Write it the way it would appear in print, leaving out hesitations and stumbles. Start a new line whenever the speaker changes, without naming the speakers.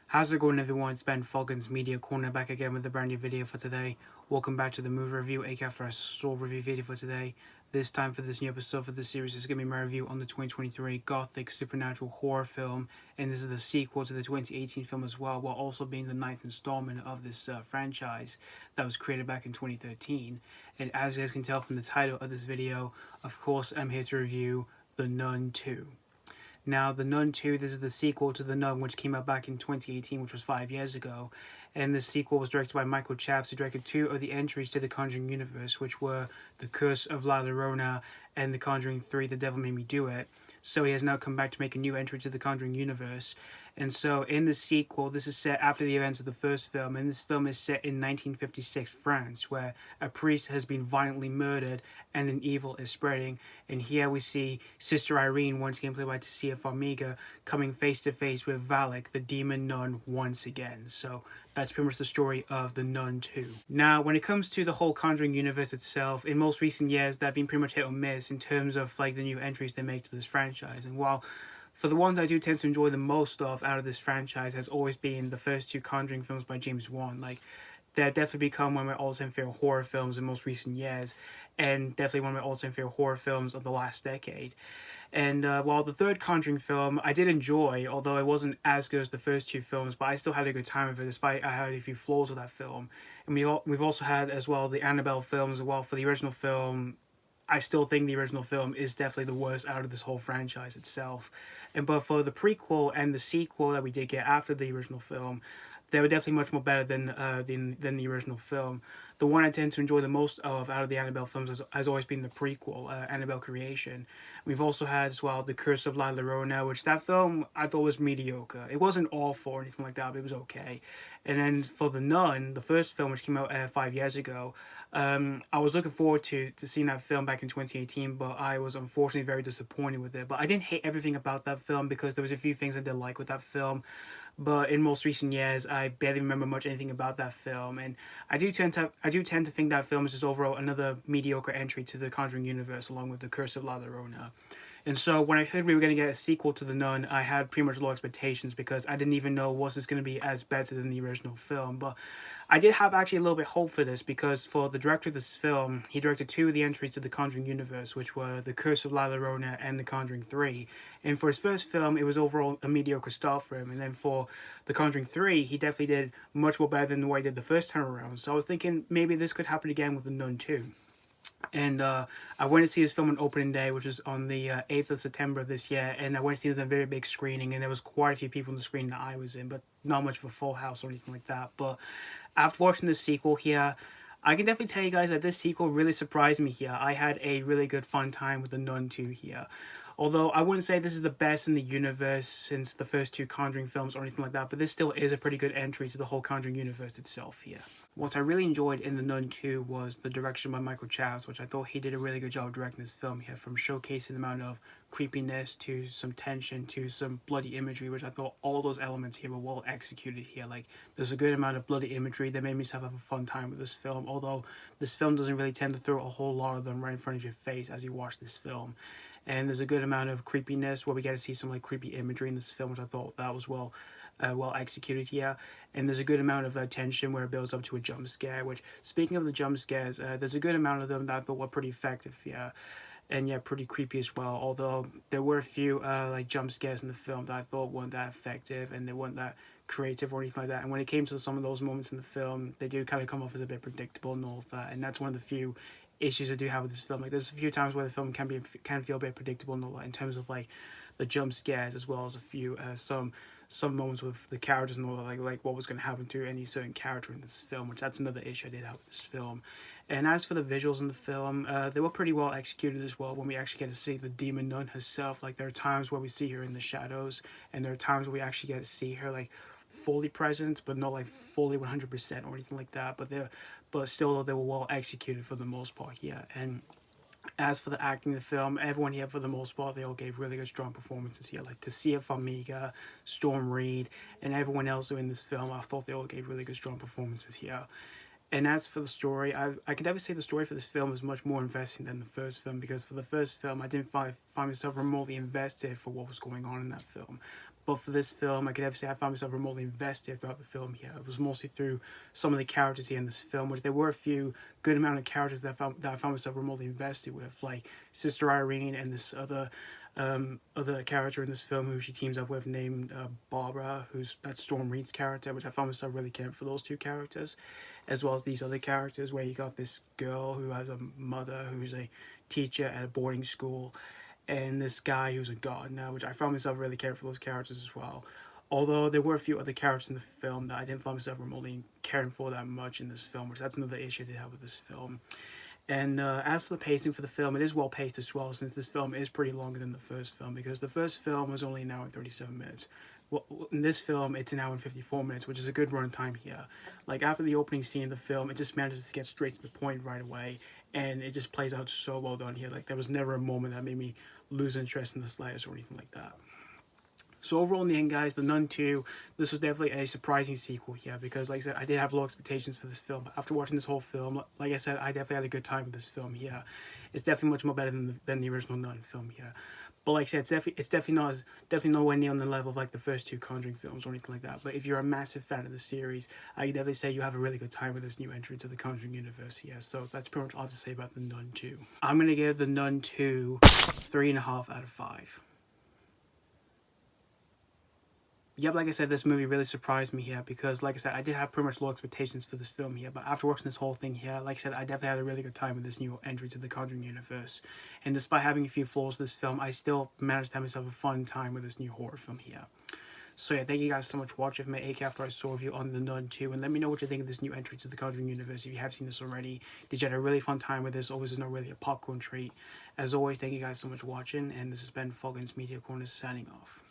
How's it going, everyone? It's Ben Falcon's Media Corner back again with a brand new video for today. Welcome back to the movie review, aka after our store review video for today. This time for this new episode for this series is going to be my review on the 2023 Gothic supernatural horror film, and this is the sequel to the 2018 film as well, while also being the 9th installment of this franchise that was created back in 2013. And as you guys can tell from the title of this video, of course I'm here to review The Nun II. Now, The Nun II, this is the sequel to The Nun, which came out back in 2018, which was 5 years ago. And this sequel was directed by Michael Chaves, who directed two of the entries to the Conjuring universe, which were The Curse of La Llorona and The Conjuring 3, The Devil Made Me Do It. So he has now come back to make a new entry to the Conjuring universe. And so in the sequel, this is set after the events of the first film, and this film is set in 1956 France, where a priest has been violently murdered and an evil is spreading. And here we see Sister Irene, once again played by Taissa Farmiga, coming face to face with Valak, the demon nun, once again. So that's pretty much the story of The Nun II. Now, when it comes to the whole Conjuring universe itself, in most recent years, they've been pretty much hit or miss in terms of like the new entries they make to this franchise. And while for the ones I do tend to enjoy the most of out of this franchise has always been the first two Conjuring films by James Wan. Like, they've definitely become one of my all-time favorite horror films in most recent years, and definitely one of my all-time favorite horror films of the last decade. And while the third Conjuring film I did enjoy, although it wasn't as good as the first two films, but I still had a good time with it, despite I had a few flaws with that film. And we've also had as well the Annabelle films. Well, for the original film, I still think the original film is definitely the worst out of this whole franchise itself. And but for the prequel and the sequel that we did get after the original film, they were definitely much more better than the original film. The one I tend to enjoy the most of out of the Annabelle films has always been the prequel, Annabelle Creation. We've also had as well The Curse of La Llorona, which that film I thought was mediocre. It wasn't awful or anything like that, but it was okay. And then for The Nun, the first film, which came out 5 years ago, I was looking forward to seeing that film back in 2018, but I was unfortunately very disappointed with it. But I didn't hate everything about that film because there was a few things I did like with that film. But in most recent years, I barely remember much anything about that film, and I do tend to think that film is just overall another mediocre entry to the Conjuring universe, along with The Curse of La Llorona. And so when I heard we were going to get a sequel to The Nun, I had pretty much low expectations because I didn't even know was this going to be as better than the original film. But I did have actually a little bit of hope for this because for the director of this film, he directed two of the entries to the Conjuring universe, which were The Curse of La Llorona and The Conjuring 3. And for his first film, it was overall a mediocre start for him. And then for The Conjuring 3, he definitely did much more better than the way he did the first time around. So I was thinking maybe this could happen again with The Nun 2. And I went to see this film on opening day, which was on the 8th of September of this year. And I went to see it in a very big screening, and there was quite a few people in the screen that I was in, but not much of a full house or anything like that. But after watching the sequel here, I can definitely tell you guys that this sequel really surprised me here. I had a really good fun time with The Nun 2 here. Although I wouldn't say this is the best in the universe since the first two Conjuring films or anything like that, but this still is a pretty good entry to the whole Conjuring universe itself here. What I really enjoyed in The Nun 2 was the direction by Michael Chaves, which I thought he did a really good job directing this film here, from showcasing the amount of creepiness to some tension to some bloody imagery, which I thought all those elements here were well executed here. Like, there's a good amount of bloody imagery that made me have a fun time with this film, although this film doesn't really tend to throw a whole lot of them right in front of your face as you watch this film. And there's a good amount of creepiness where we get to see some like creepy imagery in this film, which I thought that was well executed here. And there's a good amount of tension where it builds up to a jump scare, which, speaking of the jump scares, there's a good amount of them that I thought were pretty effective, yeah. And yeah, pretty creepy as well, although there were a few like jump scares in the film that I thought weren't that effective and they weren't that creative or anything like that. And when it came to some of those moments in the film, they do kind of come off as a bit predictable and all of that. And that's one of the few issues I do have with this film. Like, there's a few times where the film can feel a bit predictable and all that in terms of like the jump scares, as well as a few some moments with the characters and all that, like what was going to happen to any certain character in this film, which that's another issue I did have with this film. And as for the visuals in the film, they were pretty well executed as well when we actually get to see the demon nun herself. Like, there are times where we see her in the shadows, and there are times where we actually get to see her like fully present, but not like fully 100% or anything like that. But still, they were well executed for the most part here. And as for the acting in the film, everyone here for the most part, they all gave really good strong performances here. Like Taissa Farmiga, Reid, and everyone else in this film, I thought they all gave really good strong performances here. And as for the story, I can definitely say the story for this film is much more investing than the first film, because for the first film, I didn't find myself remotely invested for what was going on in that film. But for this film, I could have say I found myself remotely invested throughout the film here. It was mostly through some of the characters here in this film, which there were a few good amount of characters that I found myself remotely invested with, like Sister Irene and this other character in this film who she teams up with named Barbara, that's Storm Reid's character, which I found myself really caring for those two characters, as well as these other characters where you got this girl who has a mother who's a teacher at a boarding school, and this guy who's a gardener, which I found myself really caring for those characters as well. Although there were a few other characters in the film that I didn't find myself remotely caring for that much in this film, which that's another issue they have with this film. And as for the pacing for the film, it is well paced as well, since this film is pretty longer than the first film, because the first film was only an hour and 37 minutes. Well, in this film, it's an hour and 54 minutes, which is a good run time here. Like, after the opening scene of the film, it just manages to get straight to the point right away, and it just plays out so well done here. Like, there was never a moment that made me lose interest in the slightest or anything like that. So overall, in the end, guys, The Nun II, this was definitely a surprising sequel here, because, like I said, I did have low expectations for this film. But after watching this whole film, like I said, I definitely had a good time with this film here. It's definitely much more better than the original Nun film here. But like I said, it's definitely nowhere near on the level of like the first two Conjuring films or anything like that. But if you're a massive fan of the series, I can definitely say you have a really good time with this new entry to the Conjuring universe here. So that's pretty much all I have to say about The Nun II. I'm gonna give The Nun II 3.5 out of 5. Yep, like I said, this movie really surprised me here because, like I said, I did have pretty much low expectations for this film here, but after watching this whole thing here, like I said, I definitely had a really good time with this new entry to the Conjuring universe. And despite having a few flaws with this film, I still managed to have myself a fun time with this new horror film here. So yeah, thank you guys so much for watching my AK After I Saw review on The Nun II, and let me know what you think of this new entry to the Conjuring universe if you have seen this already. Did you have a really fun time with this, or was it not really a popcorn treat? As always, thank you guys so much for watching, and this has been Foggins Media Corner signing off.